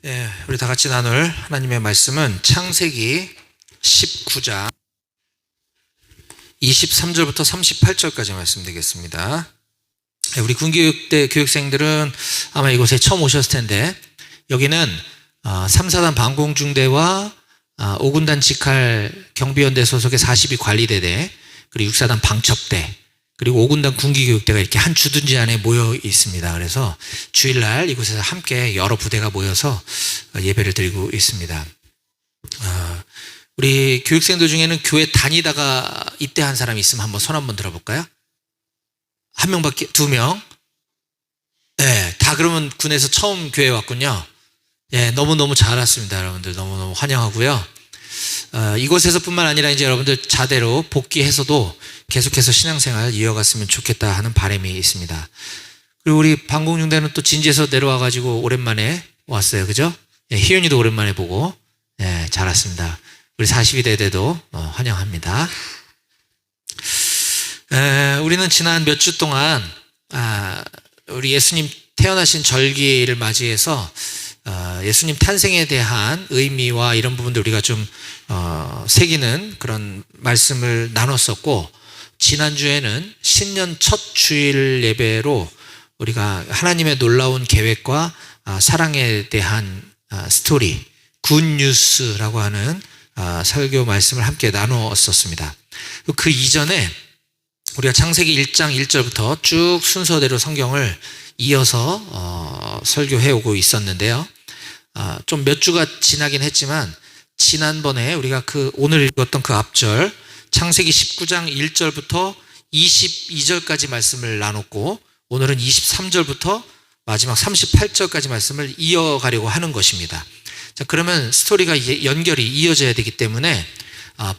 우리 다 같이 나눌 하나님의 말씀은 창세기 19장 23절부터 38절까지 말씀 되겠습니다. 우리 군교육대 교육생들은 아마 이곳에 처음 오셨을 텐데, 여기는 3, 4단 방공중대와 5군단 직할 경비연대 소속의 42 관리대대, 그리고 6사단 방첩대, 그리고 5군단 군기교육대가 이렇게 한 주둔지 안에 모여 있습니다. 그래서 주일날 이곳에서 함께 여러 부대가 모여서 예배를 드리고 있습니다. 우리 교육생들 중에는 교회 다니다가 입대한 사람이 있으면 한번 손 한번 들어볼까요? 한 명밖에, 두 명? 네, 다 그러면 군에서 처음 교회 왔군요. 예, 너무너무 잘 왔습니다. 여러분들 너무너무 환영하고요. 이곳에서뿐만 아니라 이제 여러분들 자대로 복귀해서도 계속해서 신앙생활 이어갔으면 좋겠다 하는 바람이 있습니다. 그리고 우리 방공중대는 또 진지에서 내려와가지고 오랜만에 왔어요. 그죠? 예, 희윤이도 오랜만에 보고, 예, 잘 왔습니다. 우리 42대대도 환영합니다. 우리는 지난 몇 주 동안 우리 예수님 태어나신 절기를 맞이해서 예수님 탄생에 대한 의미와 이런 부분들 우리가 좀 새기는 그런 말씀을 나눴었고, 지난주에는 신년 첫 주일 예배로 우리가 하나님의 놀라운 계획과 사랑에 대한 스토리, 굿뉴스라고 하는 설교 말씀을 함께 나누었었습니다. 그 이전에 우리가 창세기 1장 1절부터 쭉 순서대로 성경을 이어서 설교해 오고 있었는데요. 좀 몇 주가 지나긴 했지만, 지난번에 우리가 오늘 읽었던 그 앞절 창세기 19장 1절부터 22절까지 말씀을 나눴고, 오늘은 23절부터 마지막 38절까지 말씀을 이어가려고 하는 것입니다. 자, 그러면 스토리가 연결이 이어져야 되기 때문에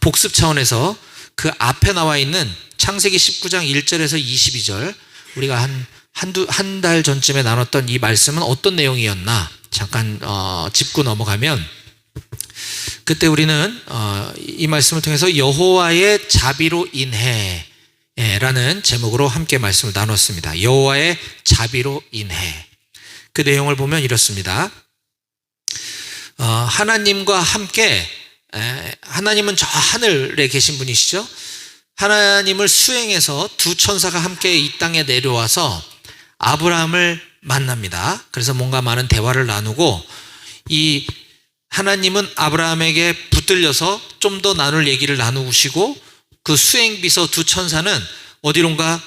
복습 차원에서 그 앞에 나와 있는 창세기 19장 1절에서 22절, 우리가 한 달 전쯤에 나눴던 이 말씀은 어떤 내용이었나 잠깐 짚고 넘어가면, 그때 우리는 이 말씀을 통해서 여호와의 자비로 인해 라는 제목으로 함께 말씀을 나눴습니다. 여호와의 자비로 인해. 그 내용을 보면 이렇습니다. 하나님과 함께, 하나님은 저 하늘에 계신 분이시죠. 하나님을 수행해서 두 천사가 함께 이 땅에 내려와서 아브라함을 만납니다. 그래서 뭔가 많은 대화를 나누고, 이 하나님은 아브라함에게 붙들려서 좀 더 나눌 얘기를 나누시고, 그 수행비서 두 천사는 어디론가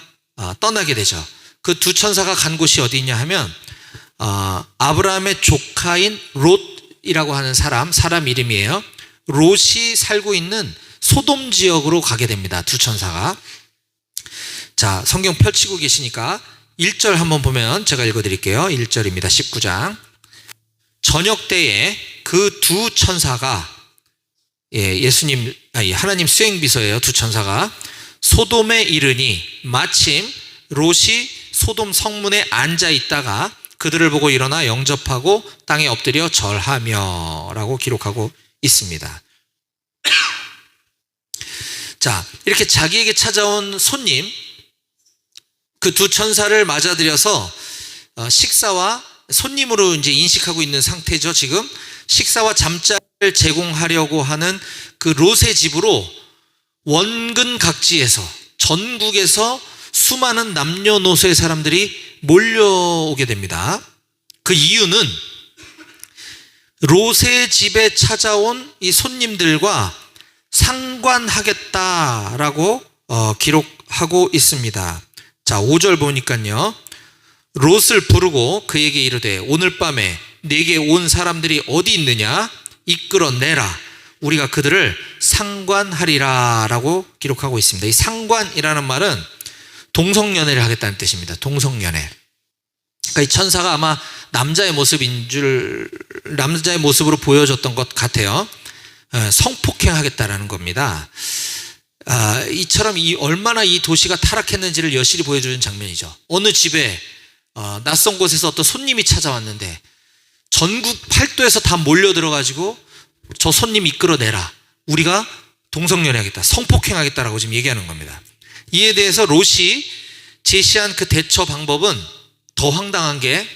떠나게 되죠. 그 두 천사가 간 곳이 어디 있냐 하면 아브라함의 조카인 롯이라고 하는 사람 이름이에요. 롯이 살고 있는 소돔 지역으로 가게 됩니다. 두 천사가. 자, 성경 펼치고 계시니까 1절 한번 보면 제가 읽어드릴게요. 1절입니다. 19장. 저녁 때에 그 두 천사가, 하나님 수행비서예요. 두 천사가 소돔에 이르니 마침 롯이 소돔 성문에 앉아 있다가 그들을 보고 일어나 영접하고 땅에 엎드려 절하며 라고 기록하고 있습니다. 자, 이렇게 자기에게 찾아온 손님, 그 두 천사를 맞아들여서 식사와 손님으로 이제 인식하고 있는 상태죠. 지금 식사와 잠자리를 제공하려고 하는 그 롯의 집으로 원근 각지에서, 전국에서 수많은 남녀노소의 사람들이 몰려오게 됩니다. 그 이유는 롯의 집에 찾아온 이 손님들과 상관하겠다라고 기록하고 있습니다. 자, 5절 보니까요. 롯을 부르고 그에게 이르되 오늘 밤에 네게 온 사람들이 어디 있느냐? 이끌어내라. 우리가 그들을 상관하리라 라고 기록하고 있습니다. 이 상관이라는 말은 동성연애를 하겠다는 뜻입니다. 동성연애. 그러니까 이 천사가 아마 남자의 모습으로 보여줬던 것 같아요. 성폭행하겠다라는 겁니다. 이처럼 얼마나 이 도시가 타락했는지를 여실히 보여주는 장면이죠. 어느 집에 낯선 곳에서 어떤 손님이 찾아왔는데 전국 팔도에서 다 몰려들어가지고 저 손님 이끌어내라. 우리가 동성연애하겠다, 성폭행하겠다라고 지금 얘기하는 겁니다. 이에 대해서 롯이 제시한 그 대처 방법은 더 황당한 게,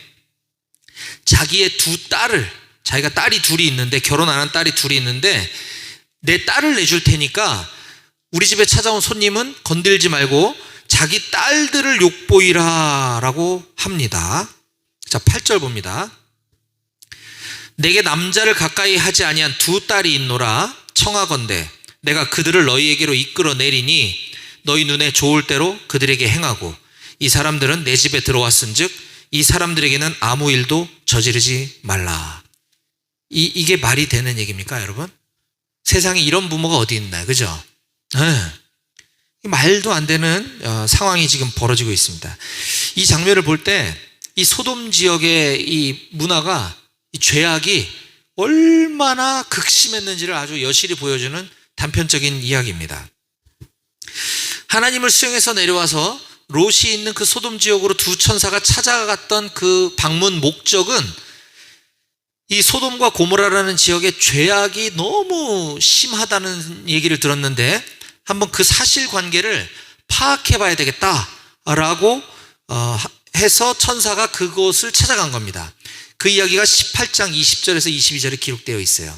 자기의 두 딸을 자기가 딸이 둘이 있는데, 결혼 안 한 딸이 둘이 있는데 내 딸을 내줄 테니까 우리 집에 찾아온 손님은 건들지 말고 자기 딸들을 욕보이라 라고 합니다. 자, 8절 봅니다. 내게 남자를 가까이 하지 아니한 두 딸이 있노라. 청하건대 내가 그들을 너희에게로 이끌어 내리니 너희 눈에 좋을 대로 그들에게 행하고 이 사람들은 내 집에 들어왔은즉 이 사람들에게는 아무 일도 저지르지 말라. 이게 말이 되는 얘기입니까, 여러분? 세상에 이런 부모가 어디 있나요? 그죠? 말도 안 되는 상황이 지금 벌어지고 있습니다. 이 장면을 볼 때 이 소돔 지역의 이 문화가, 이 죄악이 얼마나 극심했는지를 아주 여실히 보여주는 단편적인 이야기입니다. 하나님을 수용해서 내려와서 롯이 있는 그 소돔 지역으로 두 천사가 찾아갔던 그 방문 목적은 이 소돔과 고모라라는 지역의 죄악이 너무 심하다는 얘기를 들었는데 한번 그 사실관계를 파악해 봐야 되겠다라고 해서 천사가 그곳을 찾아간 겁니다. 그 이야기가 18장 20절에서 22절에 기록되어 있어요.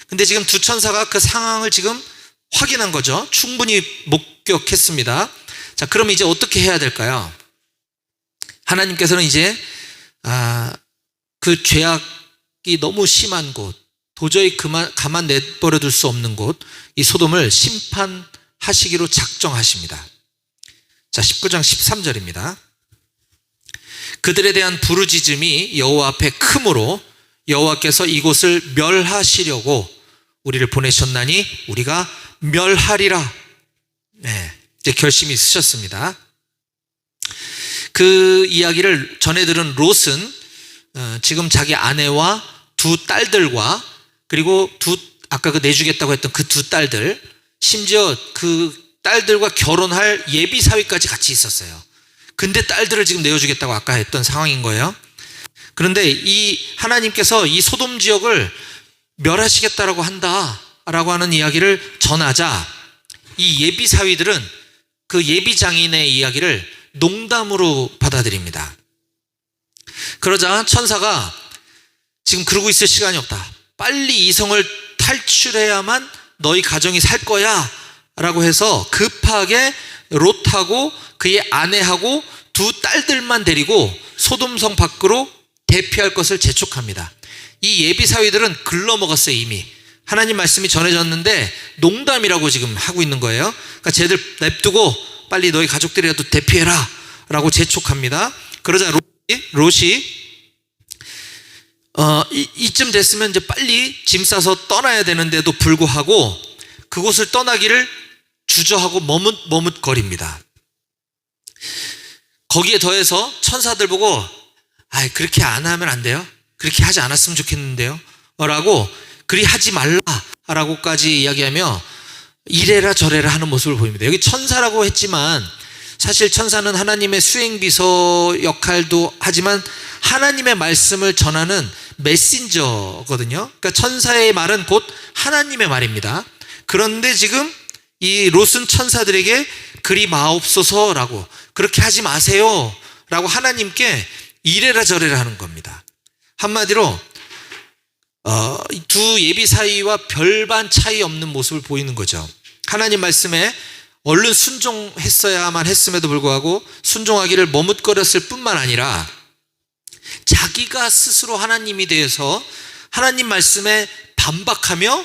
근데 지금 두 천사가 그 상황을 지금 확인한 거죠. 충분히 목격했습니다. 자, 그럼 이제 어떻게 해야 될까요? 하나님께서는 이제 그 죄악이 너무 심한 곳, 도저히 가만 내버려 둘 수 없는 곳, 이 소돔을 심판하시기로 작정하십니다. 자, 19장 13절입니다. 그들에 대한 부르짖음이 여호와 앞에 크므로 여호와께서 이곳을 멸하시려고 우리를 보내셨나니 우리가 멸하리라. 네, 이제 결심이 있으셨습니다. 그 이야기를 전해 들은 롯은 지금 자기 아내와 두 딸들과 그리고 아까 그 내주겠다고 했던 그 두 딸들, 심지어 그 딸들과 결혼할 예비 사위까지 같이 있었어요. 근데 딸들을 지금 내어주겠다고 아까 했던 상황인 거예요. 그런데 이 하나님께서 이 소돔 지역을 멸하시겠다라고 한다라고 하는 이야기를 전하자 이 예비 사위들은 그 예비 장인의 이야기를 농담으로 받아들입니다. 그러자 천사가 지금 그러고 있을 시간이 없다. 빨리 이 성을 탈출해야만 너희 가정이 살 거야 라고 해서 급하게 롯하고 그의 아내하고 두 딸들만 데리고 소돔성 밖으로 대피할 것을 재촉합니다. 이 예비 사위들은 글러먹었어요. 이미 하나님 말씀이 전해졌는데 농담이라고 지금 하고 있는 거예요. 그러니까 쟤들 냅두고 빨리 너희 가족들이라도 대피해라 라고 재촉합니다. 그러자 롯이 이쯤 됐으면 이제 빨리 짐 싸서 떠나야 되는데도 불구하고 그곳을 떠나기를 주저하고 머뭇거립니다. 거기에 더해서 천사들 보고 그렇게 안 하면 안 돼요? 그렇게 하지 않았으면 좋겠는데요? 라고 그리 하지 말라라고까지 이야기하며 이래라 저래라 하는 모습을 보입니다. 여기 천사라고 했지만 사실 천사는 하나님의 수행비서 역할도 하지만 하나님의 말씀을 전하는 메신저거든요. 그러니까 천사의 말은 곧 하나님의 말입니다. 그런데 지금 이 롯은 천사들에게 그리 마옵소서라고, 그렇게 하지 마세요 라고 하나님께 이래라 저래라 하는 겁니다. 한마디로 두 예비 사이와 별반 차이 없는 모습을 보이는 거죠. 하나님 말씀에 얼른 순종했어야만 했음에도 불구하고 순종하기를 머뭇거렸을 뿐만 아니라 자기가 스스로 하나님이 되어서 하나님 말씀에 반박하며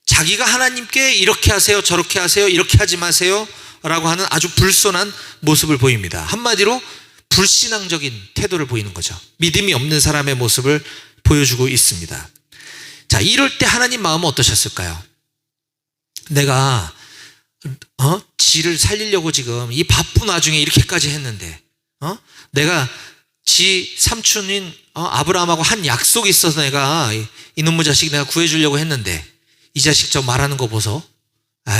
자기가 하나님께 이렇게 하세요 저렇게 하세요 이렇게 하지 마세요 라고 하는 아주 불손한 모습을 보입니다. 한마디로 불신앙적인 태도를 보이는 거죠. 믿음이 없는 사람의 모습을 보여주고 있습니다. 자, 이럴 때 하나님 마음은 어떠셨을까요? 내가 지를 살리려고 지금 이 바쁜 와중에 이렇게까지 했는데 내가 지 삼촌인 아브라함하고 한 약속이 있어서 내가 이놈의 자식 내가 구해주려고 했는데 이 자식 저 말하는 거 보소.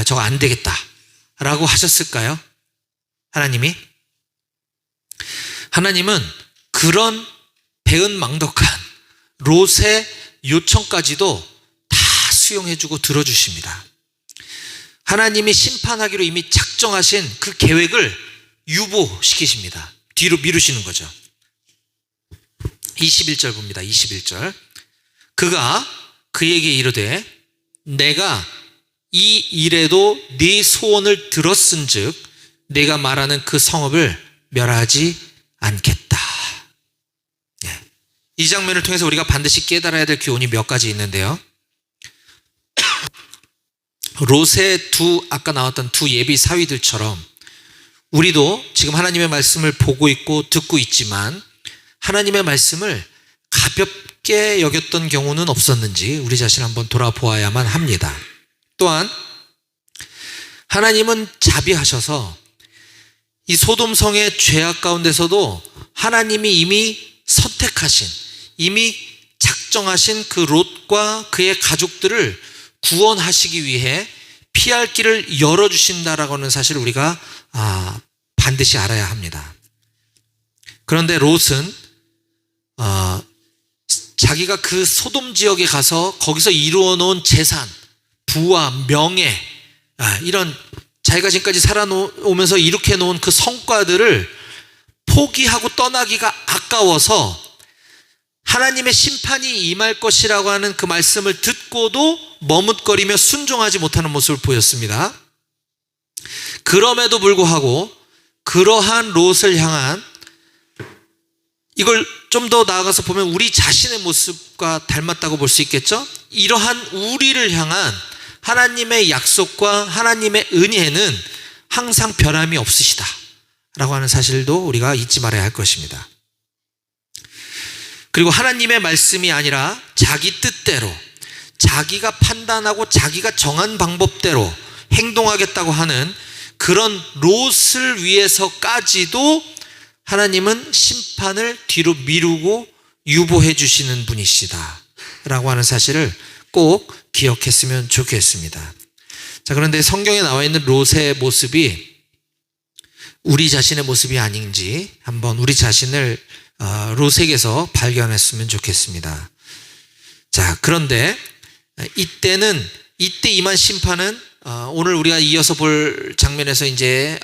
저거 안 되겠다 라고 하셨을까요? 하나님은 그런 배은망덕한 롯의 요청까지도 다 수용해주고 들어주십니다. 하나님이 심판하기로 이미 작정하신 그 계획을 유보시키십니다. 뒤로 미루시는 거죠. 21절 봅니다. 21절. 그가 그에게 이르되 내가 이 일에도 네 소원을 들었은즉 내가 말하는 그 성읍을 멸하지 않겠다. 이 장면을 통해서 우리가 반드시 깨달아야 될 교훈이 몇 가지 있는데요. 롯의 아까 나왔던 두 예비 사위들처럼 우리도 지금 하나님의 말씀을 보고 있고 듣고 있지만 하나님의 말씀을 가볍게 여겼던 경우는 없었는지 우리 자신을 한번 돌아보아야만 합니다. 또한 하나님은 자비하셔서 이 소돔성의 죄악 가운데서도 하나님이 이미 선택하신, 이미 작정하신 그 롯과 그의 가족들을 구원하시기 위해 피할 길을 열어주신다라고 하는 사실을 우리가 반드시 알아야 합니다. 그런데 롯은 자기가 그 소돔 지역에 가서 거기서 이루어 놓은 재산, 부와 명예, 이런 자기가 지금까지 살아오면서 이룩해 놓은 그 성과들을 포기하고 떠나기가 아까워서 하나님의 심판이 임할 것이라고 하는 그 말씀을 듣고도 머뭇거리며 순종하지 못하는 모습을 보였습니다. 그럼에도 불구하고 그러한 롯을 향한, 이걸 좀 더 나아가서 보면 우리 자신의 모습과 닮았다고 볼 수 있겠죠? 이러한 우리를 향한 하나님의 약속과 하나님의 은혜는 항상 변함이 없으시다 라고 하는 사실도 우리가 잊지 말아야 할 것입니다. 그리고 하나님의 말씀이 아니라 자기 뜻대로, 자기가 판단하고 자기가 정한 방법대로 행동하겠다고 하는 그런 롯을 위해서까지도 하나님은 심판을 뒤로 미루고 유보해 주시는 분이시다 라고 하는 사실을 꼭 기억했으면 좋겠습니다. 자, 그런데 성경에 나와 있는 롯의 모습이 우리 자신의 모습이 아닌지 한번 우리 자신을 롯에게서 발견했으면 좋겠습니다. 자, 그런데 이때 임한 심판은 오늘 우리가 이어서 볼 장면에서 이제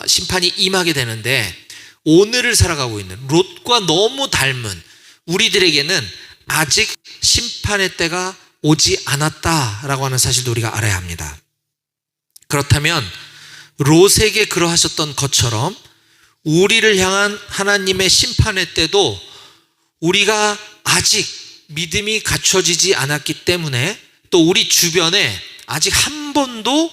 심판이 임하게 되는데, 오늘을 살아가고 있는 롯과 너무 닮은 우리들에게는 아직 심판의 때가 오지 않았다라고 하는 사실도 우리가 알아야 합니다. 그렇다면 롯에게 그러하셨던 것처럼 우리를 향한 하나님의 심판의 때도 우리가 아직 믿음이 갖춰지지 않았기 때문에, 또 우리 주변에 아직 한 번도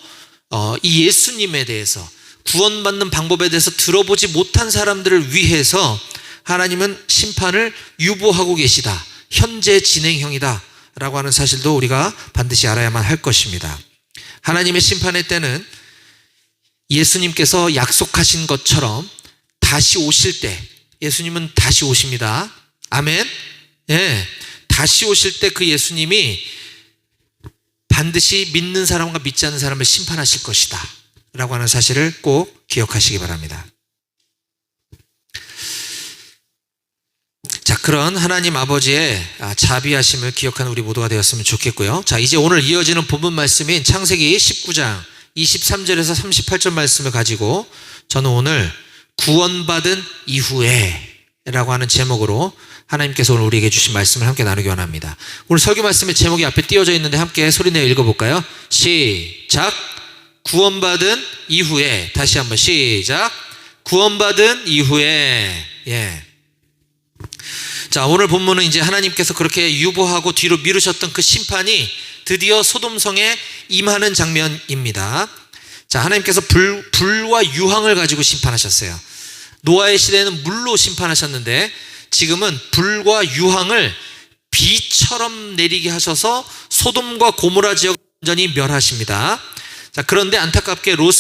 이 예수님에 대해서, 구원받는 방법에 대해서 들어보지 못한 사람들을 위해서 하나님은 심판을 유보하고 계시다, 현재 진행형이다 라고 하는 사실도 우리가 반드시 알아야만 할 것입니다. 하나님의 심판의 때는 예수님께서 약속하신 것처럼 다시 오실 때, 예수님은 다시 오십니다. 아멘. 예, 다시 오실 때 그 예수님이 반드시 믿는 사람과 믿지 않는 사람을 심판하실 것이다 라고 하는 사실을 꼭 기억하시기 바랍니다. 자, 그런 하나님 아버지의 자비하심을 기억하는 우리 모두가 되었으면 좋겠고요. 자, 이제 오늘 이어지는 본문 말씀인 창세기 19장 23절에서 38절 말씀을 가지고 저는 오늘 구원받은 이후에 라고 하는 제목으로 하나님께서 오늘 우리에게 주신 말씀을 함께 나누기 원합니다. 오늘 설교 말씀의 제목이 앞에 띄어져 있는데 함께 소리내어 읽어볼까요? 시작. 구원받은 이후에. 다시 한번 시작. 구원받은 이후에. 예. 자, 오늘 본문은 이제 하나님께서 그렇게 유보하고 뒤로 미루셨던 그 심판이 드디어 소돔성에 임하는 장면입니다. 자, 하나님께서 불과 유황을 가지고 심판하셨어요. 노아의 시대에는 물로 심판하셨는데 지금은 불과 유황을 비처럼 내리게 하셔서 소돔과 고모라 지역 완전히 멸하십니다. 자, 그런데 안타깝게 롯은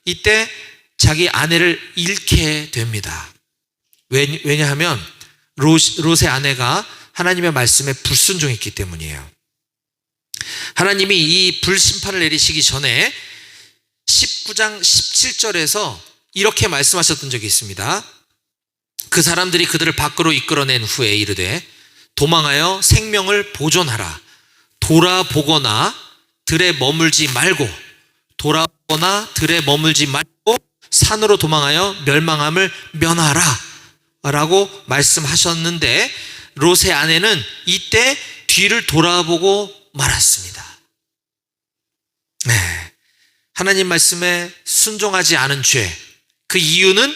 이때 자기 아내를 잃게 됩니다. 왜냐하면 롯의 아내가 하나님의 말씀에 불순종했기 때문이에요. 하나님이 이 불심판을 내리시기 전에 19장 17절에서 이렇게 말씀하셨던 적이 있습니다. 그 사람들이 그들을 밖으로 이끌어낸 후에 이르되 도망하여 생명을 보존하라. 돌아보거나 들에 머물지 말고, 돌아보거나 들에 머물지 말고 산으로 도망하여 멸망함을 면하라 라고 말씀하셨는데, 롯의 아내는 이때 뒤를 돌아보고 말았습니다. 네, 하나님 말씀에 순종하지 않은 죄, 그 이유는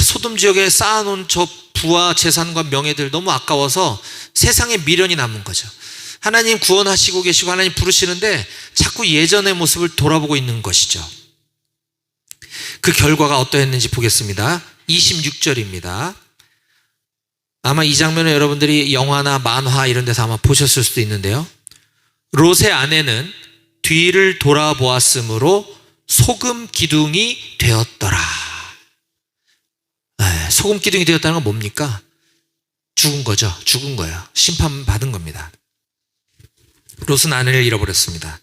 소돔 지역에 쌓아놓은 저 부와 재산과 명예들 너무 아까워서 세상에 미련이 남은 거죠. 하나님 구원하시고 계시고 하나님 부르시는데 자꾸 예전의 모습을 돌아보고 있는 것이죠. 그 결과가 어떠했는지 보겠습니다. 26절입니다. 아마 이 장면을 여러분들이 영화나 만화 이런 데서 아마 보셨을 수도 있는데요. 롯의 아내는 뒤를 돌아보았으므로 소금 기둥이 되었더라. 소금 기둥이 되었다는 건 뭡니까? 죽은 거죠. 죽은 거예요. 심판받은 겁니다. 롯은 아내를 잃어버렸습니다.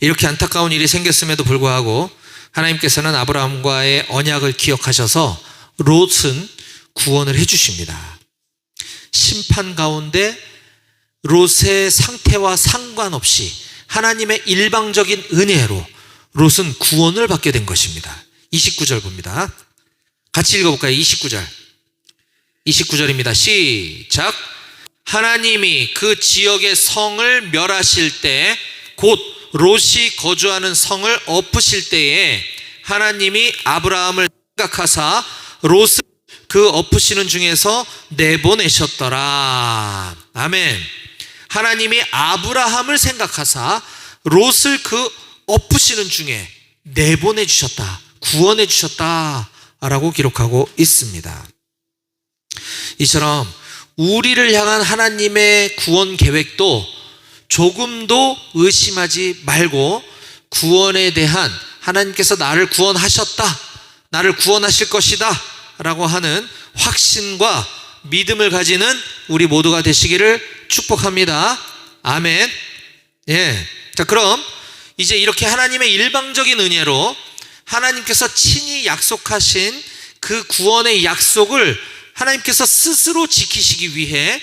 이렇게 안타까운 일이 생겼음에도 불구하고 하나님께서는 아브라함과의 언약을 기억하셔서 롯은 구원을 해주십니다. 심판 가운데 롯의 상태와 상관없이 하나님의 일방적인 은혜로 롯은 구원을 받게 된 것입니다. 29절 봅니다. 같이 읽어볼까요? 29절입니다. 시작. 하나님이 그 지역의 성을 멸하실 때, 곧 롯이 거주하는 성을 엎으실 때에 하나님이 아브라함을 생각하사 롯을 그 엎으시는 중에서 내보내셨더라. 아멘. 하나님이 아브라함을 생각하사 롯을 그 엎으시는 중에 내보내주셨다, 구원해주셨다 라고 기록하고 있습니다. 이처럼 우리를 향한 하나님의 구원 계획도 조금도 의심하지 말고 구원에 대한 하나님께서 나를 구원하셨다, 나를 구원하실 것이다 라고 하는 확신과 믿음을 가지는 우리 모두가 되시기를 축복합니다. 아멘. 예. 자, 그럼 이제 이렇게 하나님의 일방적인 은혜로 하나님께서 친히 약속하신 그 구원의 약속을 하나님께서 스스로 지키시기 위해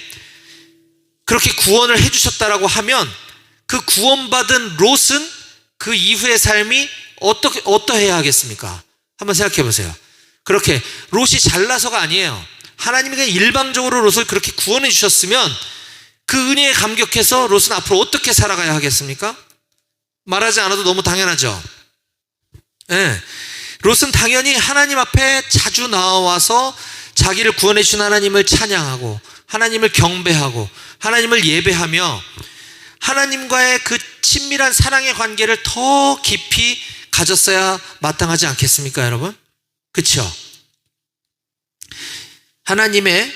그렇게 구원을 해주셨다라고 하면 그 구원받은 롯은 그 이후의 삶이 어떠해야 하겠습니까? 한번 생각해 보세요. 그렇게 롯이 잘나서가 아니에요. 하나님이 그냥 일방적으로 롯을 그렇게 구원해 주셨으면 그 은혜에 감격해서 롯은 앞으로 어떻게 살아가야 하겠습니까? 말하지 않아도 너무 당연하죠. 네. 롯은 당연히 하나님 앞에 자주 나와서 자기를 구원해 주신 하나님을 찬양하고 하나님을 경배하고 하나님을 예배하며 하나님과의 그 친밀한 사랑의 관계를 더 깊이 가졌어야 마땅하지 않겠습니까, 여러분? 그렇죠? 하나님의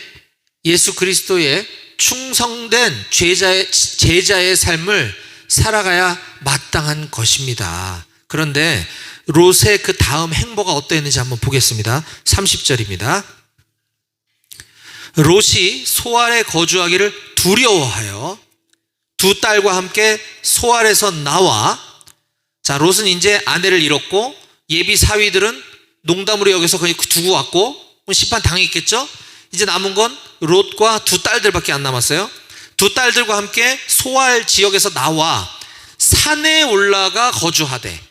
예수 그리스도의 충성된 제자의 삶을 살아가야 마땅한 것입니다. 그런데 롯의 그 다음 행보가 어떠했는지 한번 보겠습니다. 30절입니다. 롯이 소알에 거주하기를 두려워하여 두 딸과 함께 소알에서 나와, 자, 롯은 이제 아내를 잃었고 예비 사위들은 농담으로 여기서 그냥 두고 왔고 심판 당했겠죠. 이제 남은 건 롯과 두 딸들밖에 안 남았어요. 두 딸들과 함께 소알 지역에서 나와 산에 올라가 거주하되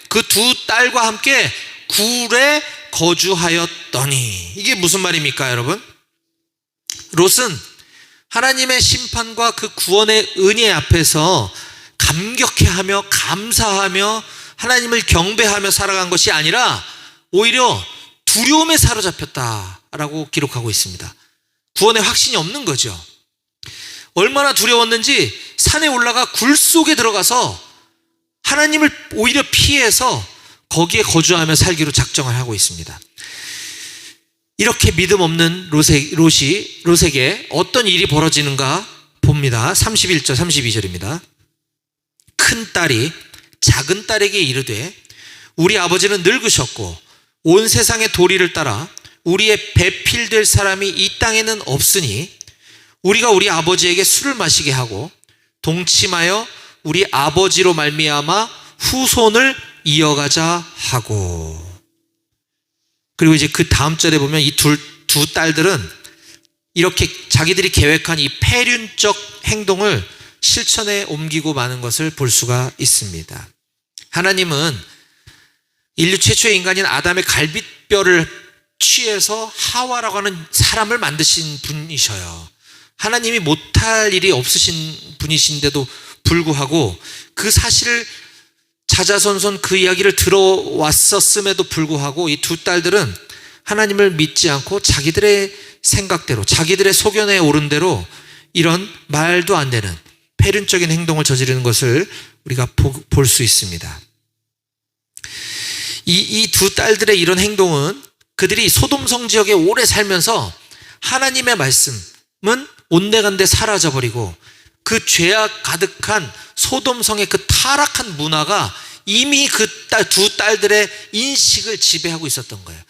그 두 딸과 함께 굴에 거주하였더니, 이게 무슨 말입니까, 여러분? 롯은 하나님의 심판과 그 구원의 은혜 앞에서 감격해하며 감사하며 하나님을 경배하며 살아간 것이 아니라 오히려 두려움에 사로잡혔다라고 기록하고 있습니다. 구원의 확신이 없는 거죠. 얼마나 두려웠는지 산에 올라가 굴 속에 들어가서 하나님을 오히려 피해서 거기에 거주하며 살기로 작정을 하고 있습니다. 이렇게 믿음 없는 롯에게 어떤 일이 벌어지는가 봅니다. 31절 32절입니다. 큰 딸이 작은 딸에게 이르되 우리 아버지는 늙으셨고 온 세상의 도리를 따라 우리의 배필될 사람이 이 땅에는 없으니 우리가 우리 아버지에게 술을 마시게 하고 동침하여 우리 아버지로 말미암아 후손을 이어가자 하고. 그리고 이제 그 다음 절에 보면 이 두 딸들은 이렇게 자기들이 계획한 이 폐륜적 행동을 실천에 옮기고 마는 것을 볼 수가 있습니다. 하나님은 인류 최초의 인간인 아담의 갈빗뼈를 취해서 하와라고 하는 사람을 만드신 분이셔요. 하나님이 못할 일이 없으신 분이신데도 불구하고 그 사실을 자자손손 그 이야기를 들어왔었음에도 불구하고 이 두 딸들은 하나님을 믿지 않고 자기들의 생각대로, 자기들의 소견에 오른 대로 이런 말도 안 되는 폐륜적인 행동을 저지르는 것을 우리가 볼 수 있습니다. 이 두 딸들의 이런 행동은 그들이 소돔성 지역에 오래 살면서 하나님의 말씀은 온데간데 사라져버리고 그 죄악 가득한 소돔성의 그 타락한 문화가 이미 그 두 딸들의 인식을 지배하고 있었던 거예요.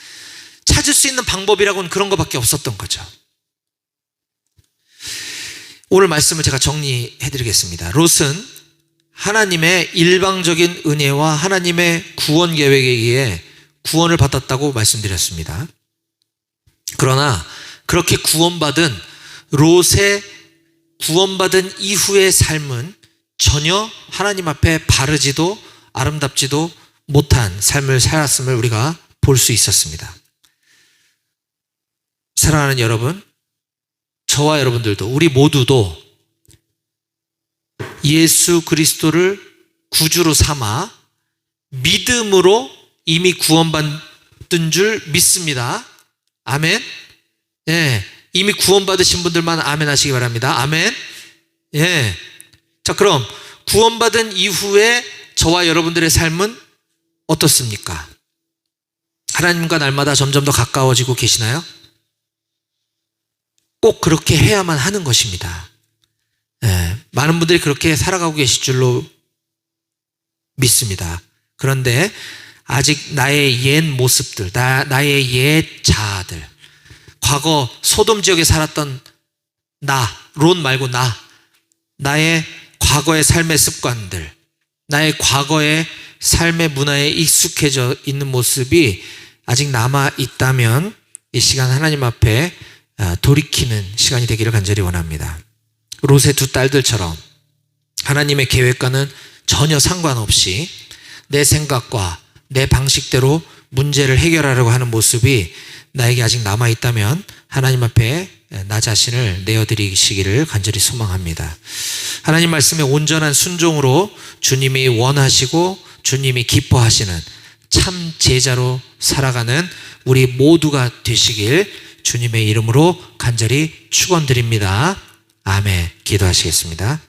찾을 수 있는 방법이라고는 그런 것밖에 없었던 거죠. 오늘 말씀을 제가 정리해 드리겠습니다. 롯은 하나님의 일방적인 은혜와 하나님의 구원 계획에 의해 구원을 받았다고 말씀드렸습니다. 그러나 그렇게 구원받은 롯의 구원받은 이후의 삶은 전혀 하나님 앞에 바르지도 아름답지도 못한 삶을 살았음을 우리가 볼 수 있었습니다. 사랑하는 여러분, 저와 여러분들도, 우리 모두도 예수 그리스도를 구주로 삼아 믿음으로 이미 구원받은 줄 믿습니다. 아멘. 예, 이미 구원받으신 분들만 아멘 하시기 바랍니다. 아멘. 예. 자, 그럼 구원받은 이후에 저와 여러분들의 삶은 어떻습니까? 하나님과 날마다 점점 더 가까워지고 계시나요? 꼭 그렇게 해야만 하는 것입니다. 예, 많은 분들이 그렇게 살아가고 계실 줄로 믿습니다. 그런데 아직 나의 옛 모습들, 나의 옛 자아들, 과거 소돔 지역에 살았던 롯 말고 나의 과거의 삶의 습관들, 나의 과거의 삶의 문화에 익숙해져 있는 모습이 아직 남아 있다면 이 시간 하나님 앞에 돌이키는 시간이 되기를 간절히 원합니다. 롯의 두 딸들처럼 하나님의 계획과는 전혀 상관없이 내 생각과 내 방식대로 문제를 해결하려고 하는 모습이 나에게 아직 남아있다면 하나님 앞에 나 자신을 내어드리시기를 간절히 소망합니다. 하나님 말씀에 온전한 순종으로 주님이 원하시고 주님이 기뻐하시는 참 제자로 살아가는 우리 모두가 되시길 주님의 이름으로 간절히 축원드립니다. 아멘. 기도하시겠습니다.